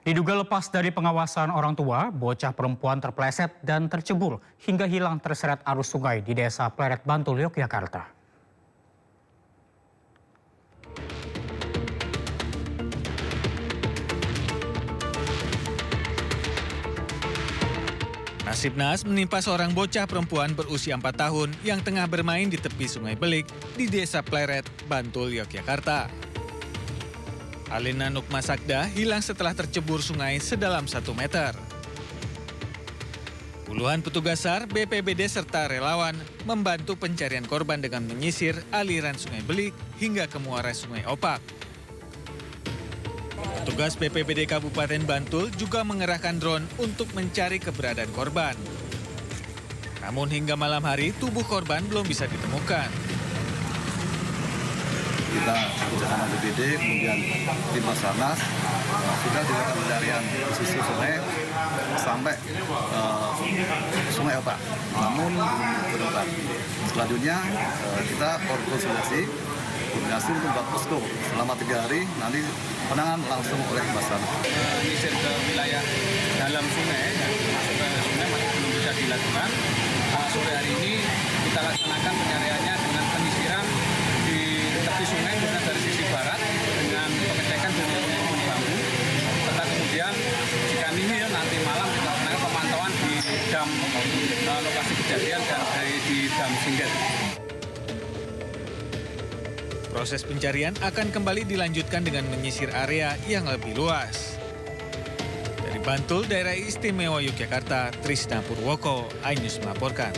Diduga lepas dari pengawasan orang tua, bocah perempuan terpleset dan tercebur hingga hilang terseret arus sungai di Desa Pleret, Bantul, Yogyakarta. Nasib naas menimpa seorang bocah perempuan berusia 4 tahun yang tengah bermain di tepi Sungai Belik di Desa Pleret, Bantul, Yogyakarta. Alina Nukma Sakda hilang setelah tercebur sungai sedalam 1 meter. Puluhan petugas SAR, BPBD serta relawan membantu pencarian korban dengan menyisir aliran Sungai Belik hingga ke muara Sungai Opak. Petugas BPBD Kabupaten Bantul juga mengerahkan drone untuk mencari keberadaan korban. Namun hingga malam hari tubuh korban belum bisa ditemukan. Kita bersama BPBD, kemudian tim Basarnas sudah dilakukan pencarian pesisir sungai sampai Sungai Opak. Namun belum ditemukan. Selanjutnya kita koordinasi untuk membuat posko selama 3 hari, nanti penanganan langsung oleh Basarnas. Menyisir ke wilayah dalam sungai dan masuk ke sungai masih belum bisa dilakukan. Sore hari ini kita laksanakan pencariannya dengan penyisiran di tepi sungai khususnya dari sisi barat dengan pengecekan dengan bambu. Serta kemudian jika ini nanti malam kita lakukan pemantauan di dam lokasi kejadian dan di dam Singget. Proses pencarian akan kembali dilanjutkan dengan menyisir area yang lebih luas. Dari Bantul, Daerah Istimewa Yogyakarta, Trisna Purwoko, iNews melaporkan.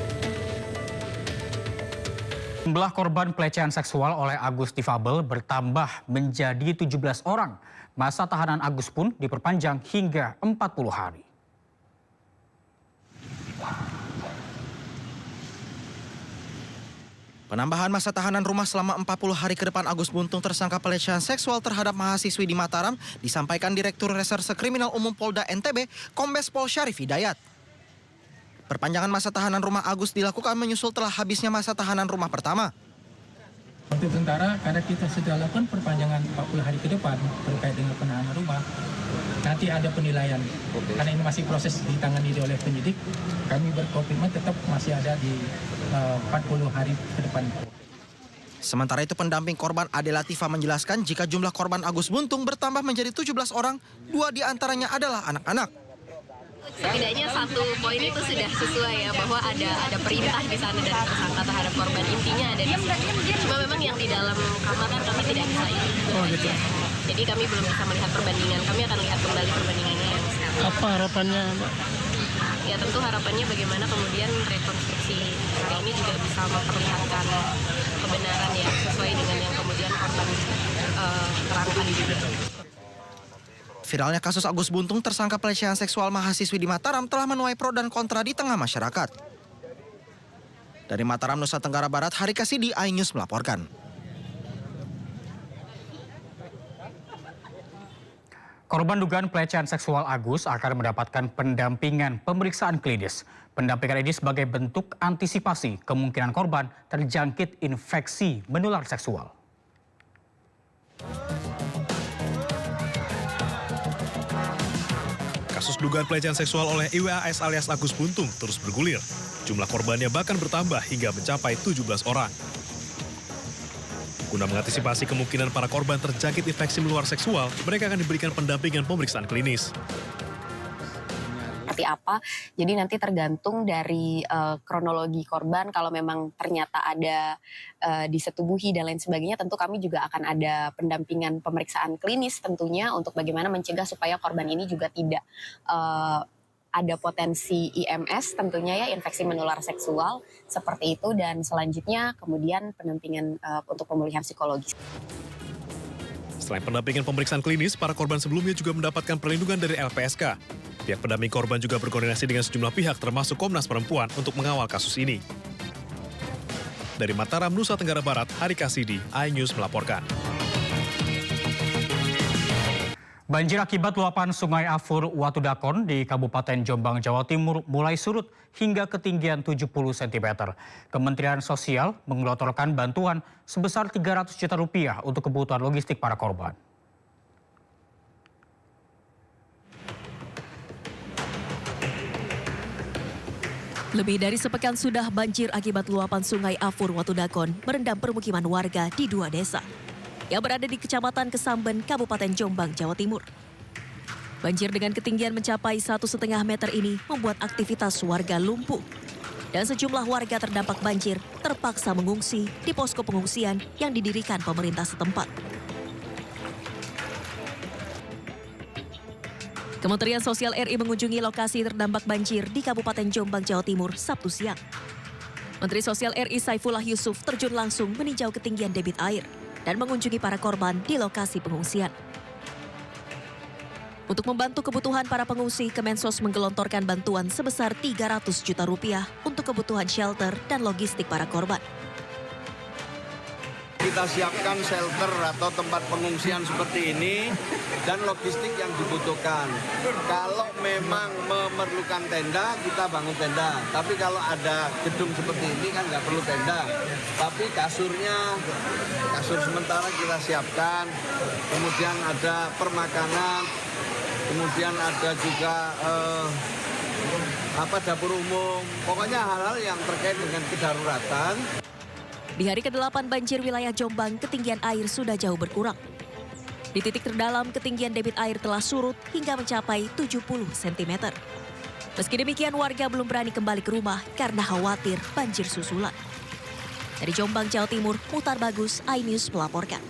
Jumlah korban pelecehan seksual oleh Agus difabel bertambah menjadi 17 orang. Masa tahanan Agus pun diperpanjang hingga 40 hari. Penambahan masa tahanan rumah selama 40 hari ke depan Agus Buntung tersangka pelecehan seksual terhadap mahasiswi di Mataram disampaikan Direktur Reserse Kriminal Umum Polda NTB, Kombes Pol Syarif Hidayat. Perpanjangan masa tahanan rumah Agus dilakukan menyusul telah habisnya masa tahanan rumah pertama. Untuk sementara, karena kita sudah lakukan perpanjangan 40 hari ke depan terkait dengan penahanan rumah, nanti ada penilaian. Karena ini masih proses ditangani oleh penyidik, kami berkomitmen tetap masih ada di 40 hari ke depan. Sementara itu pendamping korban Ade Latifa menjelaskan jika jumlah korban Agus Buntung bertambah menjadi 17 orang, 2 diantaranya adalah anak-anak. Setidaknya satu poin itu sudah sesuai ya, bahwa ada perintah di sana dari tersangka terhadap korban, intinya ada di sini. Cuma memang yang di dalam kamar kan kami tidak bisa ini. Gitu. Jadi kami belum bisa melihat perbandingan. Kami akan lihat kembali perbandingannya yang sekarang. Apa harapannya, Mbak? Ya tentu harapannya bagaimana kemudian rekonstruksi hari ini juga bisa memperlihatkan kebenaran ya, sesuai dengan yang kemudian korban terangkan juga. Viralnya kasus Agus Buntung tersangka pelecehan seksual mahasiswi di Mataram telah menuai pro dan kontra di tengah masyarakat. Dari Mataram, Nusa Tenggara Barat, Hari Kasidi, iNews melaporkan. Korban dugaan pelecehan seksual Agus akan mendapatkan pendampingan pemeriksaan klinis. Pendampingan ini sebagai bentuk antisipasi kemungkinan korban terjangkit infeksi menular seksual. Kasus dugaan pelecehan seksual oleh IWAS alias Agus Buntung terus bergulir. Jumlah korbannya bahkan bertambah hingga mencapai 17 orang. Guna mengantisipasi kemungkinan para korban terjangkit infeksi menular seksual, mereka akan diberikan pendampingan pemeriksaan klinis. Seperti apa, jadi nanti tergantung dari kronologi korban. Kalau memang ternyata ada disetubuhi dan lain sebagainya, tentu kami juga akan ada pendampingan pemeriksaan klinis tentunya untuk bagaimana mencegah supaya korban ini juga tidak ada potensi IMS tentunya ya, infeksi menular seksual seperti itu, dan selanjutnya kemudian pendampingan untuk pemulihan psikologis. Selain pendampingan pemeriksaan klinis, para korban sebelumnya juga mendapatkan perlindungan dari LPSK. Pihak pendamping korban juga berkoordinasi dengan sejumlah pihak termasuk Komnas Perempuan untuk mengawal kasus ini. Dari Mataram, Nusa Tenggara Barat, Hari Kasidi, iNews melaporkan. Banjir akibat luapan Sungai Afur Watudakon di Kabupaten Jombang, Jawa Timur mulai surut hingga ketinggian 70 cm. Kementerian Sosial menggelontorkan bantuan sebesar 300 juta rupiah untuk kebutuhan logistik para korban. Lebih dari sepekan sudah banjir akibat luapan sungai Afur Watudakon merendam permukiman warga di 2 desa yang berada di Kecamatan Kesamben, Kabupaten Jombang, Jawa Timur. Banjir dengan ketinggian mencapai 1,5 meter ini membuat aktivitas warga lumpuh. Dan sejumlah warga terdampak banjir terpaksa mengungsi di posko pengungsian yang didirikan pemerintah setempat. Kementerian Sosial RI mengunjungi lokasi terdampak banjir di Kabupaten Jombang, Jawa Timur, Sabtu siang. Menteri Sosial RI Saifullah Yusuf terjun langsung meninjau ketinggian debit air dan mengunjungi para korban di lokasi pengungsian. Untuk membantu kebutuhan para pengungsi, Kemensos menggelontorkan bantuan sebesar 300 juta rupiah untuk kebutuhan shelter dan logistik para korban. Kita siapkan shelter atau tempat pengungsian seperti ini dan logistik yang dibutuhkan. Kalau memang memerlukan tenda, kita bangun tenda. Tapi kalau ada gedung seperti ini kan nggak perlu tenda. Tapi kasur sementara kita siapkan. Kemudian ada permakanan, kemudian ada juga dapur umum. Pokoknya hal-hal yang terkait dengan kedaruratan. Di hari ke-8 banjir wilayah Jombang, ketinggian air sudah jauh berkurang. Di titik terdalam, ketinggian debit air telah surut hingga mencapai 70 cm. Meski demikian, warga belum berani kembali ke rumah karena khawatir banjir susulan. Dari Jombang, Jawa Timur, Muhtar Bagus, iNews melaporkan.